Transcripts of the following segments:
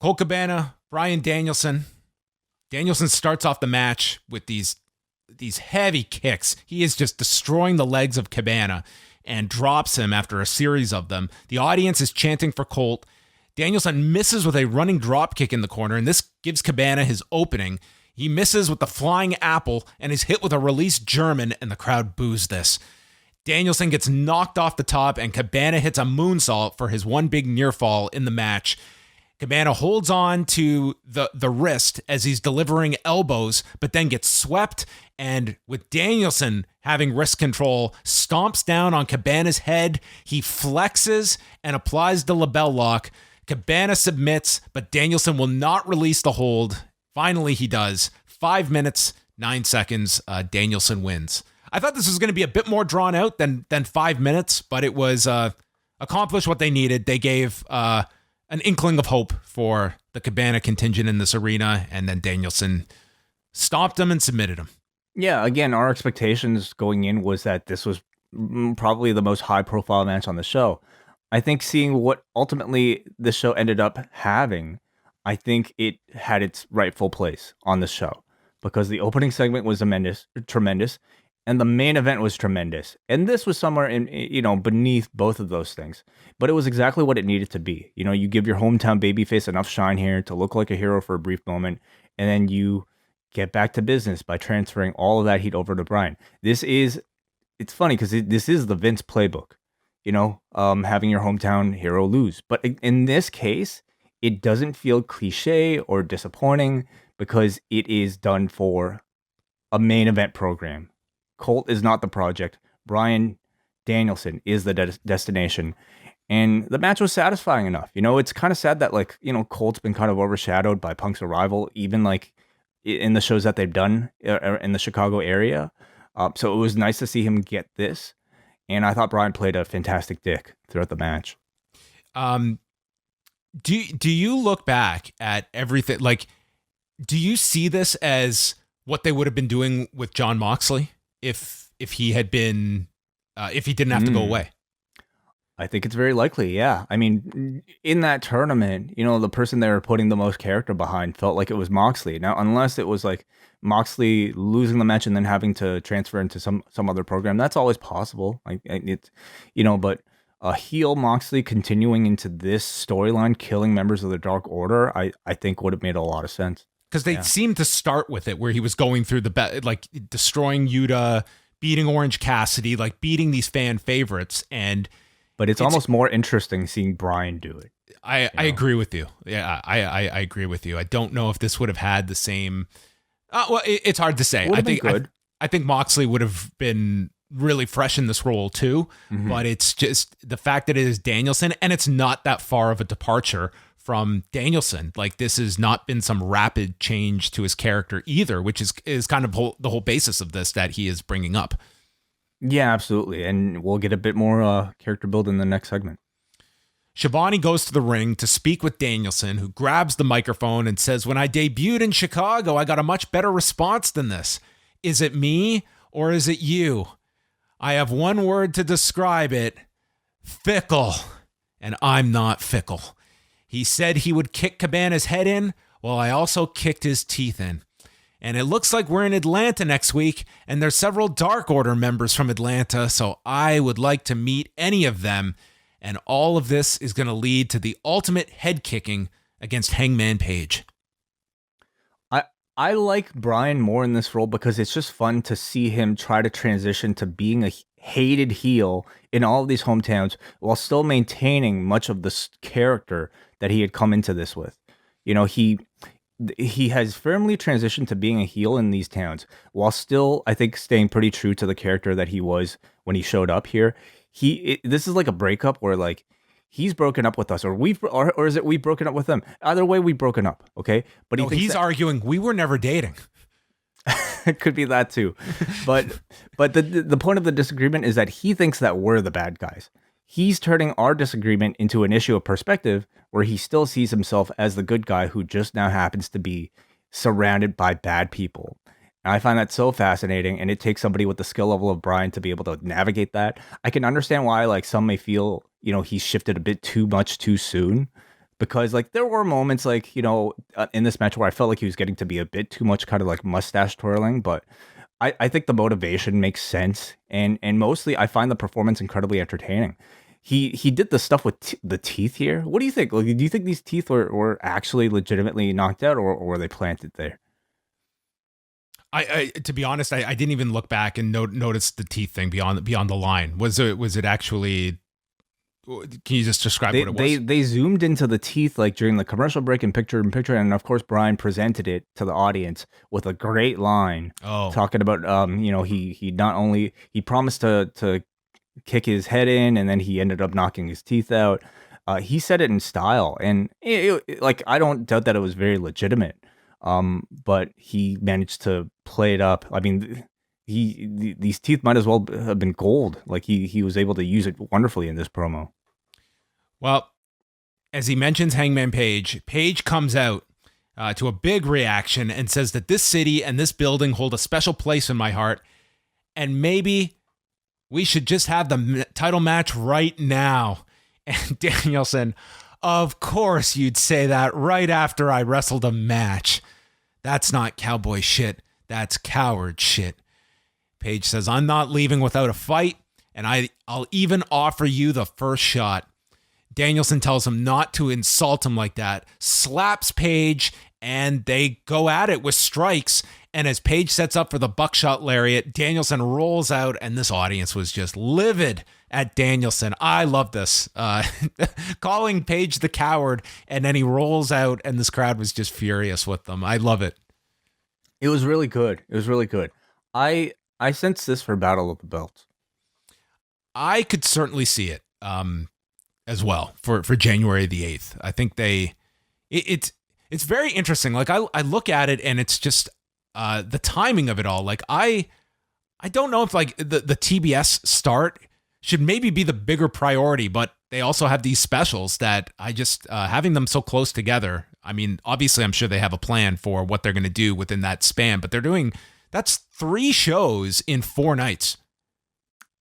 Colt Cabana, Bryan Danielson. Danielson starts off the match with these heavy kicks. He is just destroying the legs of Cabana and drops him after a series of them. The audience is chanting for Colt. Danielson misses with a running drop kick in the corner, and this gives Cabana his opening. He misses with the flying apple and is hit with a released German, and the crowd boos this. Danielson gets knocked off the top, and Cabana hits a moonsault for his one big near fall in the match. Cabana holds on to the wrist as he's delivering elbows, but then gets swept, and with Danielson having wrist control, stomps down on Cabana's head. He flexes and applies the label lock. Cabana submits, but Danielson will not release the hold. Finally, he does. 5 minutes, 9 seconds, Danielson wins. I thought this was going to be a bit more drawn out than 5 minutes, but it was accomplished what they needed. They gave an inkling of hope for the Cabana contingent in this arena, and then Danielson stopped him and submitted him. Yeah, again, our expectations going in was that this was probably the most high-profile match on the show. I think seeing what ultimately the show ended up having, I think it had its rightful place on the show, because the opening segment was tremendous, and the main event was tremendous. And this was somewhere in, beneath both of those things. But it was exactly what it needed to be. You give your hometown babyface enough shine here to look like a hero for a brief moment, and then you get back to business by transferring all of that heat over to Bryan. It's funny because this is the Vince playbook, having your hometown hero lose. But in this case, it doesn't feel cliche or disappointing because it is done for a main event program. Colt is not the project. Bryan Danielson is the destination. And the match was satisfying enough. It's kind of sad that, Colt's been kind of overshadowed by Punk's arrival, even, in the shows that they've done in the Chicago area. So it was nice to see him get this. And I thought Bryan played a fantastic dick throughout the match. Do you look back at everything? Do you see this as what they would have been doing with Jon Moxley if he had been if he didn't have to go away? I think it's very likely, yeah. I mean, in that tournament, the person they were putting the most character behind felt like it was Moxley. Now, unless it was Moxley losing the match and then having to transfer into some other program, that's always possible. But a heel Moxley continuing into this storyline, killing members of the Dark Order, I think would have made a lot of sense. Because they seemed to start with it where he was going through destroying Yuta, beating Orange Cassidy, beating these fan favorites, But it's almost more interesting seeing Bryan do it. I agree with you. Yeah, I agree with you. I don't know if this would have had the same. It's hard to say. I think Moxley would have been really fresh in this role too. Mm-hmm. But it's just the fact that it is Danielson, and it's not that far of a departure from Danielson. This has not been some rapid change to his character either, which is kind of the whole basis of this that he is bringing up. Yeah, absolutely. And we'll get a bit more character build in the next segment. Schiavone goes to the ring to speak with Danielson, who grabs the microphone and says, "When I debuted in Chicago, I got a much better response than this. Is it me or is it you? I have one word to describe it: fickle. And I'm not fickle." He said he would kick Cabana's head in, while I also kicked his teeth in. And it looks like we're in Atlanta next week, and there's several Dark Order members from Atlanta, so I would like to meet any of them. And all of this is going to lead to the ultimate head kicking against Hangman Paige. I like Bryan more in this role because it's just fun to see him try to transition to being a hated heel in all of these hometowns while still maintaining much of the character that he had come into this with. He has firmly transitioned to being a heel in these towns while still, I think, staying pretty true to the character that he was when he showed up here. This is like a breakup where he's broken up with us or is it we've broken up with him? Either way, we've broken up. Okay. But he's arguing we were never dating. It could be that too. But the point of the disagreement is that he thinks that we're the bad guys. He's turning our disagreement into an issue of perspective where he still sees himself as the good guy who just now happens to be surrounded by bad people. And I find that so fascinating, and it takes somebody with the skill level of Bryan to be able to navigate that. I can understand why some may feel, he's shifted a bit too much too soon, because like there were moments like, in this match where I felt like he was getting to be a bit too much kind of like mustache twirling, but I think the motivation makes sense, and mostly I find the performance incredibly entertaining. He did the stuff with the teeth here. What do you think? Like, do you think these teeth were actually legitimately knocked out, or were they planted there? I to be honest, I didn't even look back and notice the teeth thing beyond the line. Was it actually? Can you just describe what it was? They zoomed into the teeth like during the commercial break and picture in picture, and of course Bryan presented it to the audience with a great line talking about he not only he promised to kick his head in, and then he ended up knocking his teeth out. He said it in style, and like I don't doubt that it was very legitimate. But he managed to play it up. I mean, these teeth might as well have been gold. Like he was able to use it wonderfully in this promo. Well, as he mentions Hangman Page, Page comes out to a big reaction and says that this city and this building hold a special place in my heart, and maybe we should just have the title match right now. And Danielson, of course you'd say that right after I wrestled a match. That's not cowboy shit. That's coward shit. Page says, I'm not leaving without a fight, and I'll even offer you the first shot. Danielson tells him not to insult him like that, slaps Page, and they go at it with strikes. And as Page sets up for the buckshot lariat, Danielson rolls out, and this audience was just livid at Danielson. I love this. Calling Page the coward, and then he rolls out, and this crowd was just furious with them. I love it. It was really good. It was really good. I sense this for Battle of the Belts. I could certainly see it as well for January the 8th. I think it's very interesting. Like I look at it, and it's just the timing of it all. Like I don't know if like the TBS start should maybe be the bigger priority, but they also have these specials that I just having them so close together. I mean, obviously I'm sure they have a plan for what they're going to do within that span, but that's 3 shows in 4 nights.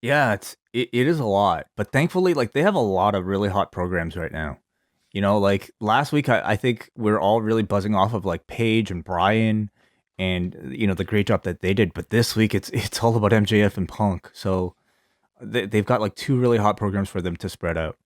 Yeah, it is a lot, but thankfully like they have a lot of really hot programs right now. Like last week, I think we're all really buzzing off of like Paige and Bryan and, the great job that they did. But this week, it's all about MJF and Punk. So they've got like 2 really hot programs for them to spread out.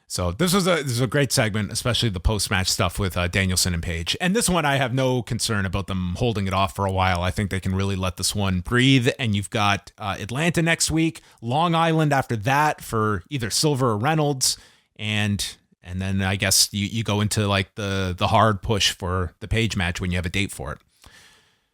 So this was a great segment, especially the post-match stuff with Danielson and Page. And this one, I have no concern about them holding it off for a while. I think they can really let this one breathe. And you've got Atlanta next week, Long Island after that for either Silver or Reynolds. And then I guess you go into like the hard push for the Page match when you have a date for it.